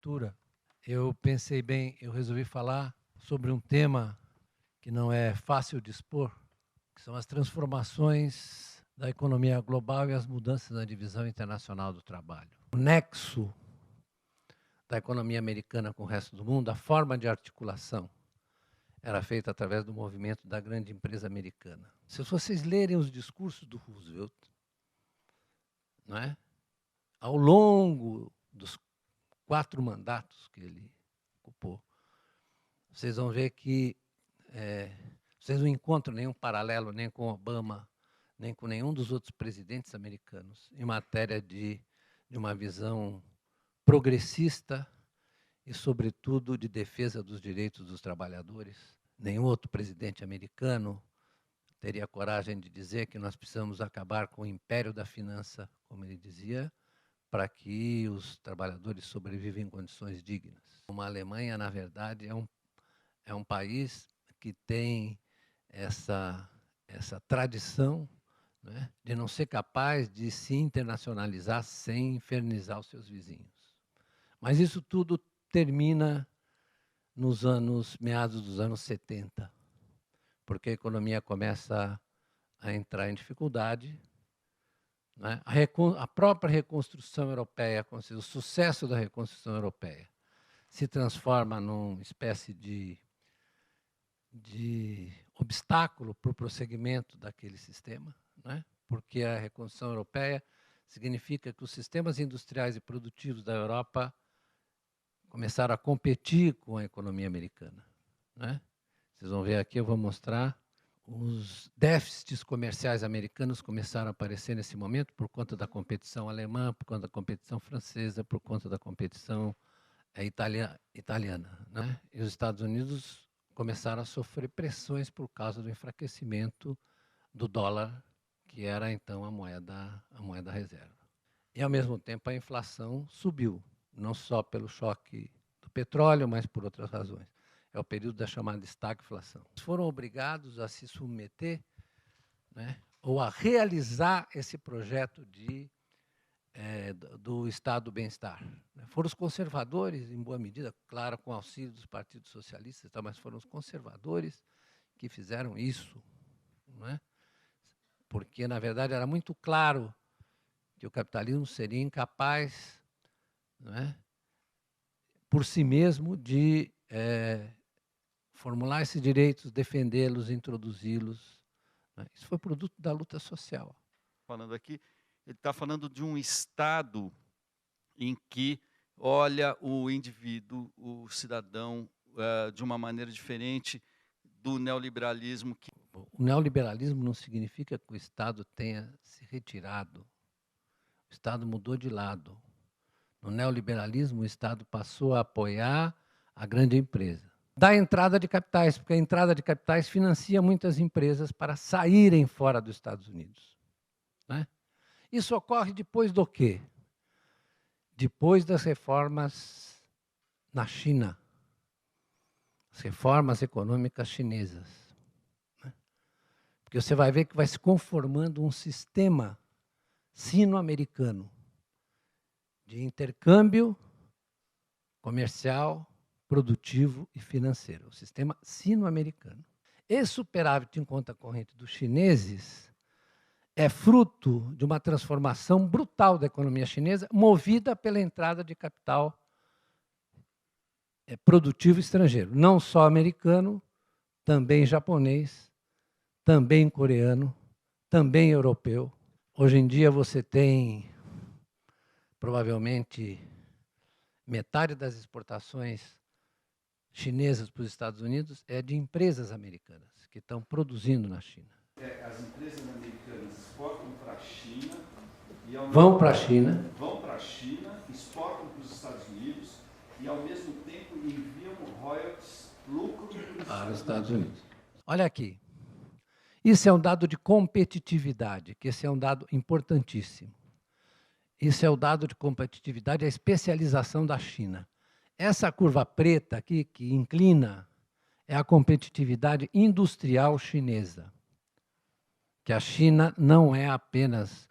abertura, eu pensei bem, eu resolvi falar sobre um tema que não é fácil de expor, que são as transformações da economia global e as mudanças na divisão internacional do trabalho. O nexo da economia americana com o resto do mundo, a forma de articulação era feita através do movimento da grande empresa americana. Se vocês lerem os discursos do Roosevelt, não é? Ao longo dos 4 mandatos que ele ocupou, vocês vão ver que vocês não encontram nenhum paralelo nem com Obama, nem com nenhum dos outros presidentes americanos em matéria de uma visão progressista e, sobretudo, de defesa dos direitos dos trabalhadores. Nenhum outro presidente americano teria coragem de dizer que nós precisamos acabar com o império da finança, como ele dizia, para que os trabalhadores sobrevivam em condições dignas. Uma Alemanha, na verdade, é um país que tem essa tradição, né, de não ser capaz de se internacionalizar sem infernizar os seus vizinhos. Mas isso tudo termina nos meados dos anos 70, porque a economia começa a entrar em dificuldade, né? A própria reconstrução europeia, o sucesso da reconstrução europeia, se transforma numa espécie de obstáculo para o prosseguimento daquele sistema, né? Porque a reconstrução europeia significa que os sistemas industriais e produtivos da Europa começaram a competir com a economia americana, né? Vocês vão ver aqui, eu vou mostrar, os déficits comerciais americanos começaram a aparecer nesse momento por conta da competição alemã, por conta da competição francesa, por conta da competição italiana, né? E os Estados Unidos começaram a sofrer pressões por causa do enfraquecimento do dólar, que era então a moeda reserva. E, ao mesmo tempo, a inflação subiu, não só pelo choque do petróleo, mas por outras razões. É o período da chamada estagflação. Eles foram obrigados a se submeter, né, ou a realizar esse projeto do Estado do bem-estar. Foram os conservadores, em boa medida, claro, com auxílio dos partidos socialistas, mas foram os conservadores que fizeram isso, não é? Porque, na verdade, era muito claro que o capitalismo seria incapaz, não é, por si mesmo, de formular esses direitos, defendê-los, introduzi-los, né? Isso foi produto da luta social. Falando aqui, ele está falando de um Estado em que olha o indivíduo, o cidadão, de uma maneira diferente do neoliberalismo. O neoliberalismo não significa que o Estado tenha se retirado. O Estado mudou de lado. No neoliberalismo, o Estado passou a apoiar a grande empresa. Dá entrada de capitais, porque a entrada de capitais financia muitas empresas para saírem fora dos Estados Unidos, né? Isso ocorre depois do quê? Depois das reformas na China, as reformas econômicas chinesas, né? Porque você vai ver que vai se conformando um sistema sino-americano de intercâmbio comercial, produtivo e financeiro, o sistema sino-americano. Esse superávit em conta corrente dos chineses é fruto de uma transformação brutal da economia chinesa, movida pela entrada de capital produtivo estrangeiro, não só americano, também japonês, também coreano, também europeu. Hoje em dia você tem, provavelmente, metade das exportações chinesas para os Estados Unidos é de empresas americanas que estão produzindo na China. As empresas americanas exportam para a China e vão para a China, exportam para os Estados Unidos e ao mesmo tempo enviam royalties, lucro para os Estados Unidos. Olha aqui, isso é um dado de competitividade, que esse é um dado importantíssimo. Isso é o dado de competitividade, a especialização da China. Essa curva preta aqui, que inclina, é a competitividade industrial chinesa. Que a China não é apenas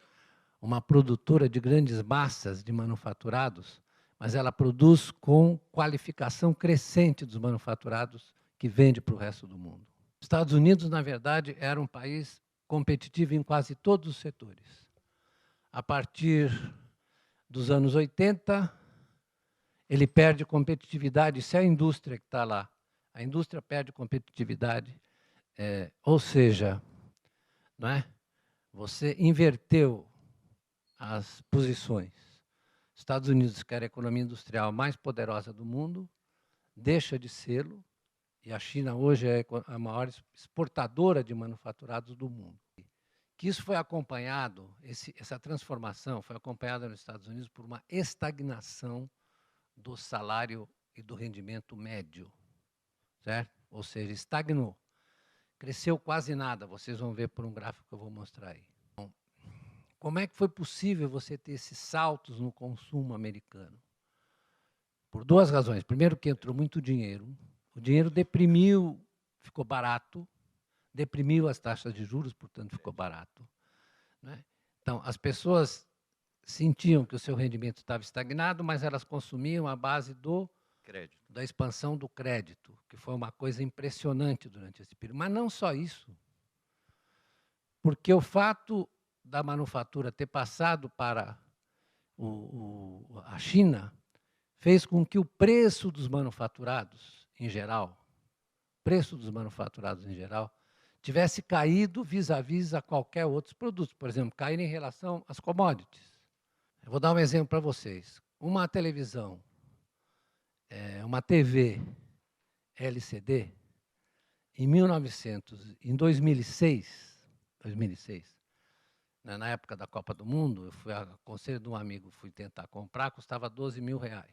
uma produtora de grandes massas de manufaturados, mas ela produz com qualificação crescente dos manufaturados que vende para o resto do mundo. Os Estados Unidos, na verdade, era um país competitivo em quase todos os setores. A partir dos anos 80, ele perde competitividade, se a indústria que está lá, a indústria perde competitividade, ou seja, não é? Você inverteu as posições. Estados Unidos quer a economia industrial mais poderosa do mundo, deixa de sê-lo, e a China hoje é a maior exportadora de manufaturados do mundo. Que isso foi acompanhado, essa transformação foi acompanhada nos Estados Unidos por uma estagnação do salário e do rendimento médio, certo? Ou seja, estagnou. Cresceu quase nada, vocês vão ver por um gráfico que eu vou mostrar aí. Bom, como é que foi possível você ter esses saltos no consumo americano? Por duas razões. Primeiro, que entrou muito dinheiro. O dinheiro deprimiu, ficou barato, deprimiu as taxas de juros, portanto, ficou barato, né? Então, as pessoas sentiam que o seu rendimento estava estagnado, mas elas consumiam à base da expansão do crédito, que foi uma coisa impressionante durante esse período. Mas não só isso, porque o fato da manufatura ter passado para a China fez com que o preço dos manufaturados, em geral, tivesse caído vis-à-vis a qualquer outro produto. Por exemplo, cair em relação às commodities. Eu vou dar um exemplo para vocês. Uma televisão, uma TV LCD, em 2006, na época da Copa do Mundo, eu fui a conselho de um amigo, fui tentar comprar, custava R$12.000.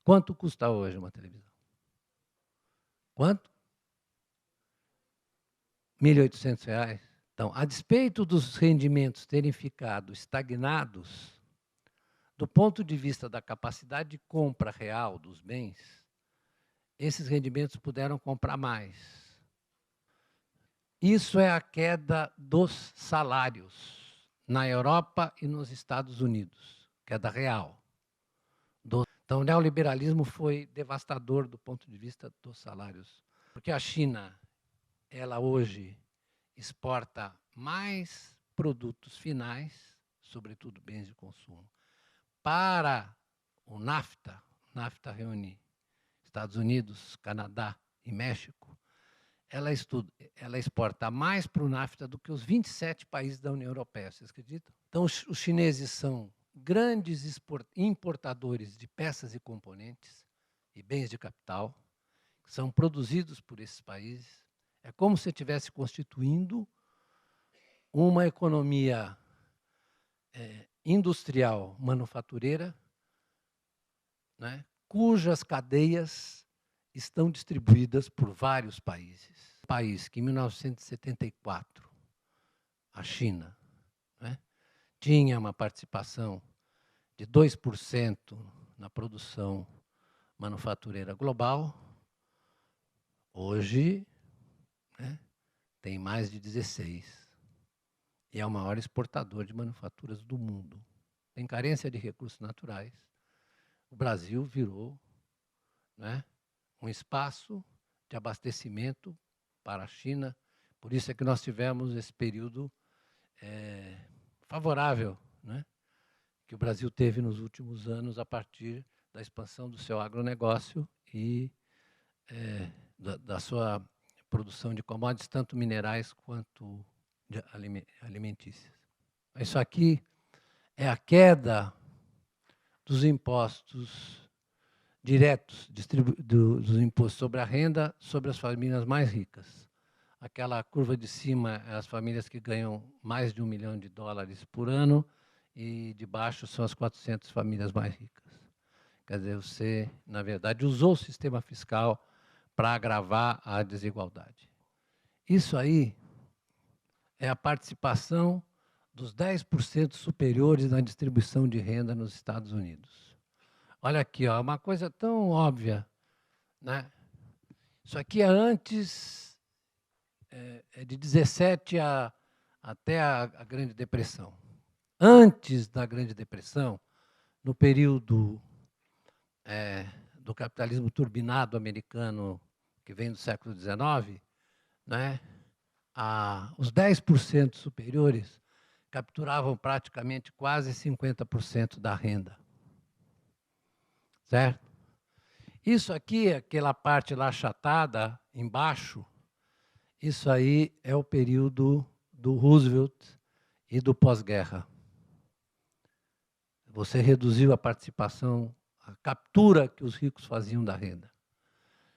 Quanto custa hoje uma televisão? Quanto? R$1.800. Então, a despeito dos rendimentos terem ficado estagnados, do ponto de vista da capacidade de compra real dos bens, esses rendimentos puderam comprar mais. Isso é a queda dos salários na Europa e nos Estados Unidos, queda real. Então, o neoliberalismo foi devastador do ponto de vista dos salários, porque a China, ela hoje exporta mais produtos finais, sobretudo bens de consumo, para o NAFTA. NAFTA reúne Estados Unidos, Canadá e México. Ela exporta mais para o NAFTA do que os 27 países da União Europeia, vocês acreditam? Então, os chineses são grandes importadores de peças e componentes e bens de capital, que são produzidos por esses países. É como se estivesse constituindo uma economia industrial manufatureira, né, cujas cadeias estão distribuídas por vários países. Um país que, em 1974, a China, né, tinha uma participação de 2% na produção manufatureira global, hoje, né, tem mais de 16%. E é o maior exportador de manufaturas do mundo. Tem carência de recursos naturais. O Brasil virou, né, um espaço de abastecimento para a China. Por isso é que nós tivemos esse período favorável, né, que o Brasil teve nos últimos anos a partir da expansão do seu agronegócio e da sua produção de commodities, tanto minerais quanto alimentícias. Isso aqui é a queda dos impostos diretos, dos impostos sobre a renda, sobre as famílias mais ricas. Aquela curva de cima é as famílias que ganham mais de $1 milhão por ano, e de baixo são as 400 famílias mais ricas. Quer dizer, você, na verdade, usou o sistema fiscal para agravar a desigualdade. Isso aí é a participação dos 10% superiores na distribuição de renda nos Estados Unidos. Olha aqui, ó, uma coisa tão óbvia, né? Isso aqui é antes de 17 até a Grande Depressão. Antes da Grande Depressão, no período do capitalismo turbinado americano que vem do século XIX, né, os 10% superiores capturavam praticamente quase 50% da renda. Certo? Isso aqui, aquela parte lá achatada, embaixo, isso aí é o período do Roosevelt e do pós-guerra. Você reduziu a participação, a captura que os ricos faziam da renda.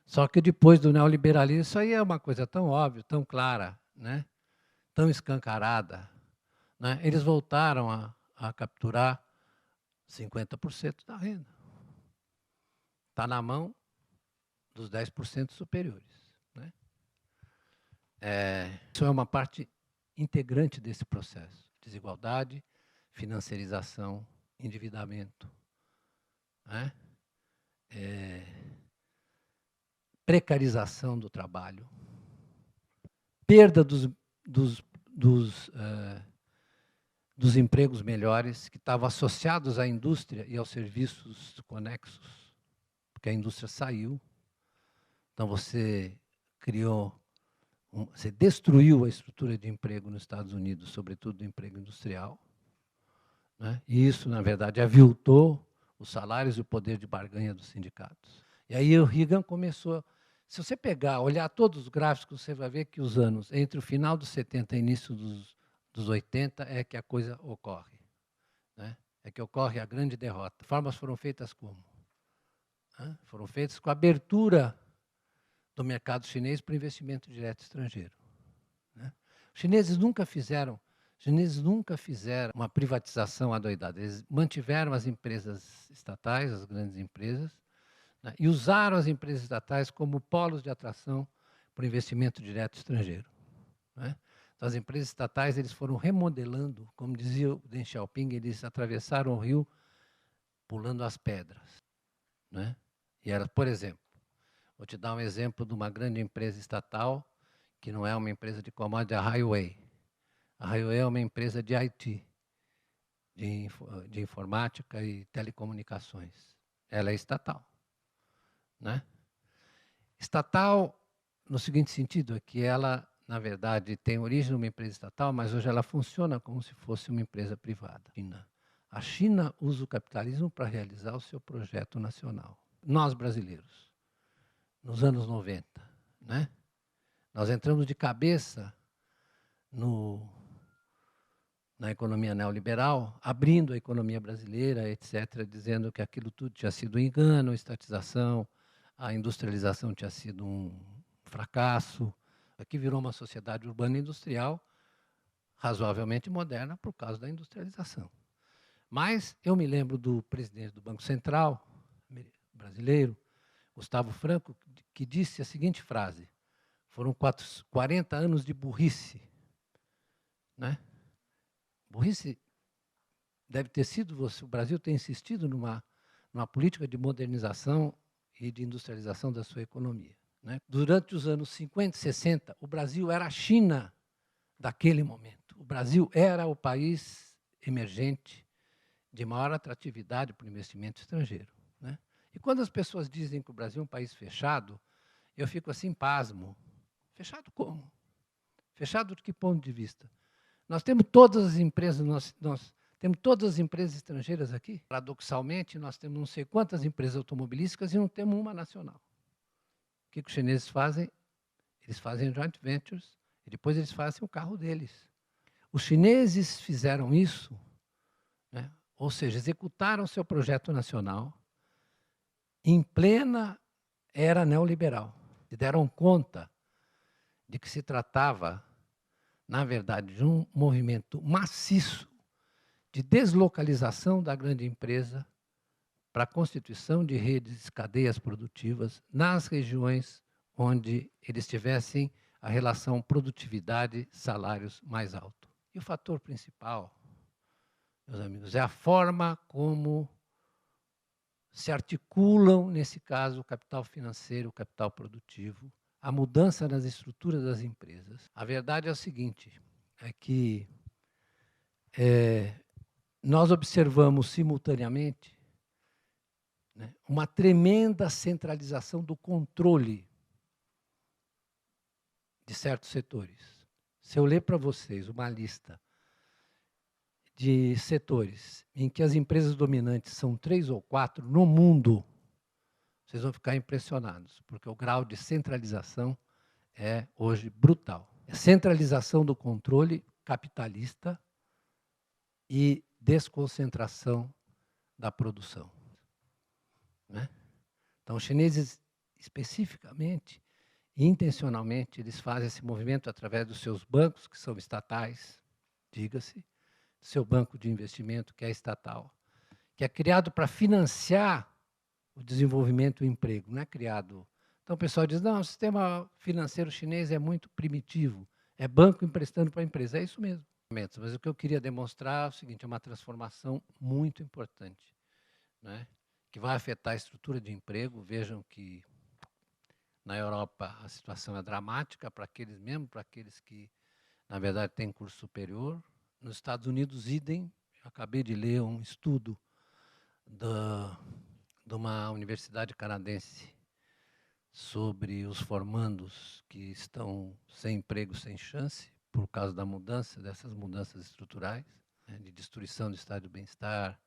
Só que depois do neoliberalismo, isso aí é uma coisa tão óbvia, tão clara, né? Tão escancarada. Né? Eles voltaram a capturar 50% da renda. Está na mão dos 10% superiores. Né? Isso é uma parte integrante desse processo. Desigualdade, financiarização, endividamento. Né? Precarização do trabalho. Perda dos empregos melhores, que estavam associados à indústria e aos serviços conexos, porque a indústria saiu. Então, você você destruiu a estrutura de emprego nos Estados Unidos, sobretudo do emprego industrial. Né? E isso, na verdade, aviltou os salários e o poder de barganha dos sindicatos. E aí o Reagan começou. Se você olhar todos os gráficos, você vai ver que os anos entre o final dos 70 e início dos 80 é que a coisa ocorre. Né? É que ocorre a grande derrota. Formas foram feitas como? Foram feitas com a abertura do mercado chinês para o investimento direto estrangeiro. Né? Os chineses nunca fizeram uma privatização adoidada. Eles mantiveram as empresas estatais, as grandes empresas, né, e usaram as empresas estatais como polos de atração para o investimento direto estrangeiro. Né? Então, as empresas estatais eles foram remodelando, como dizia o Deng Xiaoping, eles atravessaram o rio pulando as pedras. Né? E era, por exemplo, vou te dar um exemplo de uma grande empresa estatal, que não é uma empresa de commodity, a Highway. A Highway é uma empresa de IT, de informática e telecomunicações. Ela é estatal. Né? Estatal, no seguinte sentido, é que ela, na verdade, tem origem numa empresa estatal, mas hoje ela funciona como se fosse uma empresa privada. A China usa o capitalismo para realizar o seu projeto nacional. Nós, brasileiros, nos anos 90, né? Nós entramos de cabeça na economia neoliberal, abrindo a economia brasileira, etc., dizendo que aquilo tudo tinha sido um engano, estatização, a industrialização tinha sido um fracasso. Aqui virou uma sociedade urbana industrial razoavelmente moderna por causa da industrialização. Mas eu me lembro do presidente do Banco Central brasileiro, Gustavo Franco, que disse a seguinte frase: foram 40 anos de burrice. Né? Burrice deve ter sido, o Brasil tem insistido numa política de modernização e de industrialização da sua economia. Né? Durante os anos 50 e 60, o Brasil era a China daquele momento. O Brasil era o país emergente de maior atratividade para o investimento estrangeiro. Né? E quando as pessoas dizem que o Brasil é um país fechado, eu fico assim, pasmo. Fechado como? Fechado de que ponto de vista? Nós temos todas as empresas, nós temos todas as empresas estrangeiras aqui. Paradoxalmente, nós temos não sei quantas empresas automobilísticas e não temos uma nacional. O que os chineses fazem? Eles fazem joint ventures e depois eles fazem o carro deles. Os chineses fizeram isso, né? Ou seja, executaram seu projeto nacional em plena era neoliberal. Se deram conta de que se tratava, na verdade, de um movimento maciço de deslocalização da grande empresa para a constituição de redes, cadeias produtivas nas regiões onde eles tivessem a relação produtividade-salários mais alto. E o fator principal, meus amigos, é a forma como se articulam, nesse caso, o capital financeiro, o capital produtivo, a mudança nas estruturas das empresas. A verdade é o seguinte, é que nós observamos simultaneamente, né, uma tremenda centralização do controle de certos setores. Se eu ler para vocês uma lista de setores em que as empresas dominantes são 3 ou 4 no mundo, vocês vão ficar impressionados, porque o grau de centralização é hoje brutal. É centralização do controle capitalista e desconcentração da produção, né? Então, os chineses, especificamente e intencionalmente, eles fazem esse movimento através dos seus bancos, que são estatais, diga-se, seu banco de investimento, que é estatal, que é criado para financiar o desenvolvimento e o emprego, não é criado. Então o pessoal diz, não, o sistema financeiro chinês é muito primitivo, é banco emprestando para a empresa. É isso mesmo. Mas o que eu queria demonstrar é o seguinte, é uma transformação muito importante, né, que vai afetar a estrutura de emprego. Vejam que na Europa a situação é dramática para aqueles, mesmo para aqueles que, na verdade, têm curso superior. Nos Estados Unidos, idem. Eu acabei de ler um estudo de uma universidade canadense sobre os formandos que estão sem emprego, sem chance, por causa da mudança, dessas mudanças estruturais, né, de destruição do estado do bem-estar,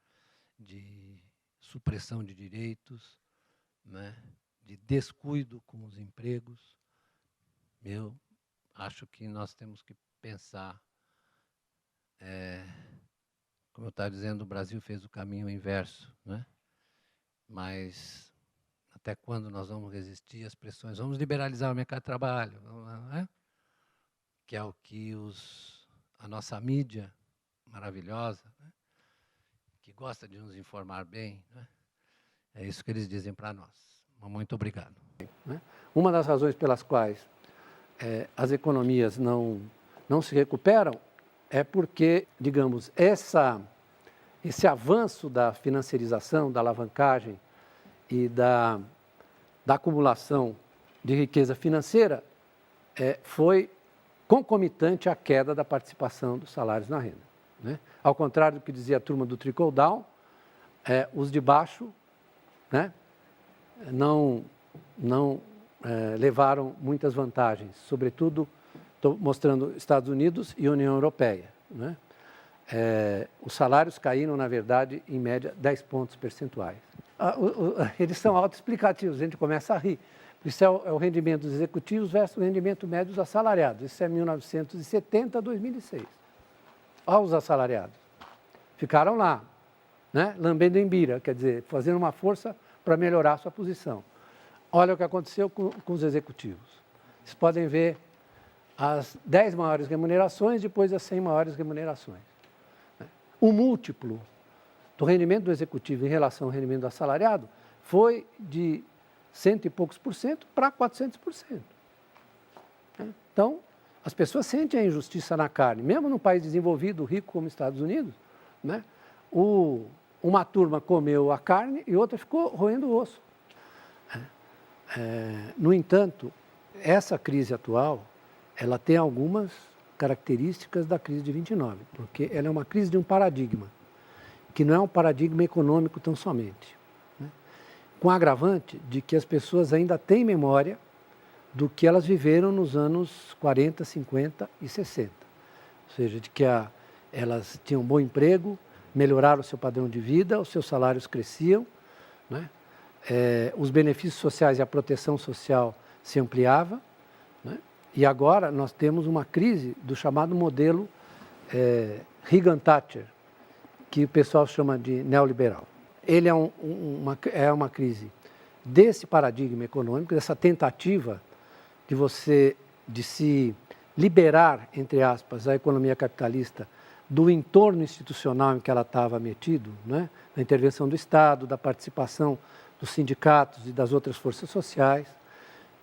de supressão de direitos, né, de descuido com os empregos. Eu acho que nós temos que pensar, como eu estava dizendo, o Brasil fez o caminho inverso, né? Mas até quando nós vamos resistir às pressões? Vamos liberalizar o mercado de trabalho, né? Que é o que a nossa mídia maravilhosa, né, que gosta de nos informar bem, né, é isso que eles dizem para nós. Muito obrigado. Uma das razões pelas quais as economias não se recuperam é porque, digamos, esse avanço da financiarização, da alavancagem e da acumulação de riqueza financeira foi concomitante à queda da participação dos salários na renda, né? Ao contrário do que dizia a turma do trickle-down, os de baixo, né, não levaram muitas vantagens, sobretudo, estou mostrando Estados Unidos e União Europeia, né? Os salários caíram, na verdade, em média, 10 pontos percentuais. Eles são autoexplicativos, a gente começa a rir. Isso é o rendimento dos executivos versus o rendimento médio dos assalariados. Isso é 1970 a 2006. Olha os assalariados. Ficaram lá, né, lambendo em bira, quer dizer, fazendo uma força para melhorar a sua posição. Olha o que aconteceu com os executivos. Vocês podem ver as 10 maiores remunerações depois das 100 maiores remunerações. O múltiplo do rendimento do executivo em relação ao rendimento do assalariado foi de 100 e poucos por cento para 400%. Então, as pessoas sentem a injustiça na carne. Mesmo num país desenvolvido, rico como os Estados Unidos, né, uma turma comeu a carne e outra ficou roendo o osso. No entanto, essa crise atual, ela tem algumas características da crise de 29, porque ela é uma crise de um paradigma, que não é um paradigma econômico tão somente, né? Com o agravante de que as pessoas ainda têm memória do que elas viveram nos anos 40, 50 e 60. Ou seja, de que elas tinham um bom emprego, melhoraram o seu padrão de vida, os seus salários cresciam, né? Os benefícios sociais e a proteção social se ampliava, né? E agora nós temos uma crise do chamado modelo Reagan-Thatcher, que o pessoal chama de neoliberal. Ele é uma crise desse paradigma econômico, dessa tentativa de se liberar, entre aspas, a economia capitalista do entorno institucional em que ela estava metido, né? Da intervenção do Estado, da participação dos sindicatos e das outras forças sociais,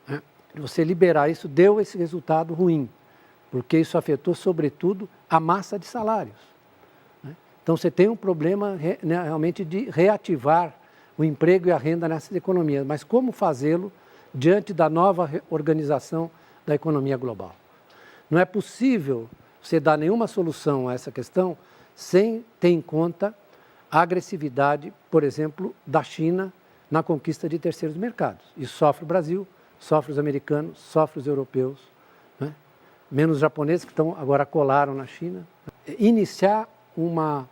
né? Você liberar isso deu esse resultado ruim, porque isso afetou, sobretudo, a massa de salários, né? Então, você tem um problema realmente de reativar o emprego e a renda nessas economias, mas como fazê-lo diante da nova organização da economia global? Não é possível você dar nenhuma solução a essa questão sem ter em conta a agressividade, por exemplo, da China na conquista de terceiros mercados. Isso sofre o Brasil, sofre os americanos, sofre os europeus, né? Menos os japoneses, que agora colaram na China. Iniciar uma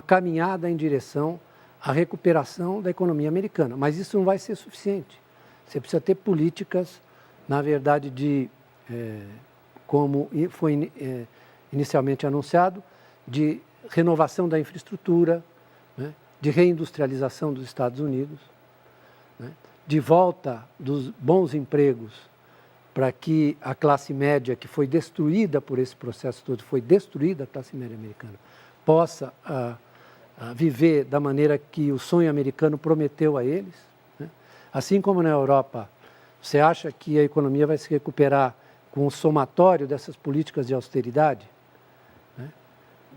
caminhada em direção à recuperação da economia americana. Mas isso não vai ser suficiente. Você precisa ter políticas, na verdade, como foi inicialmente anunciado, de renovação da infraestrutura, né? De reindustrialização dos Estados Unidos, né? De volta dos bons empregos para que a classe média, que foi destruída por esse processo todo, foi destruída a classe média americana, possa viver da maneira que o sonho americano prometeu a eles, né? Assim como na Europa, você acha que a economia vai se recuperar com o somatório dessas políticas de austeridade? Né?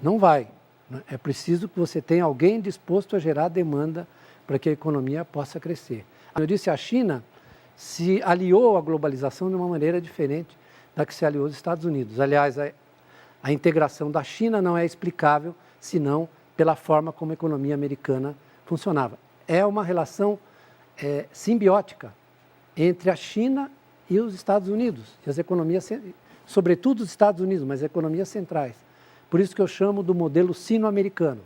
Não vai. Né? É preciso que você tenha alguém disposto a gerar demanda para que a economia possa crescer. Como eu disse, a China se aliou à globalização de uma maneira diferente da que se aliou os Estados Unidos. Aliás, a integração da China não é explicável senão pela forma como a economia americana funcionava. É uma relação simbiótica entre a China e os Estados Unidos, e as economias, sobretudo os Estados Unidos, mas economias centrais. Por isso que eu chamo do modelo sino-americano.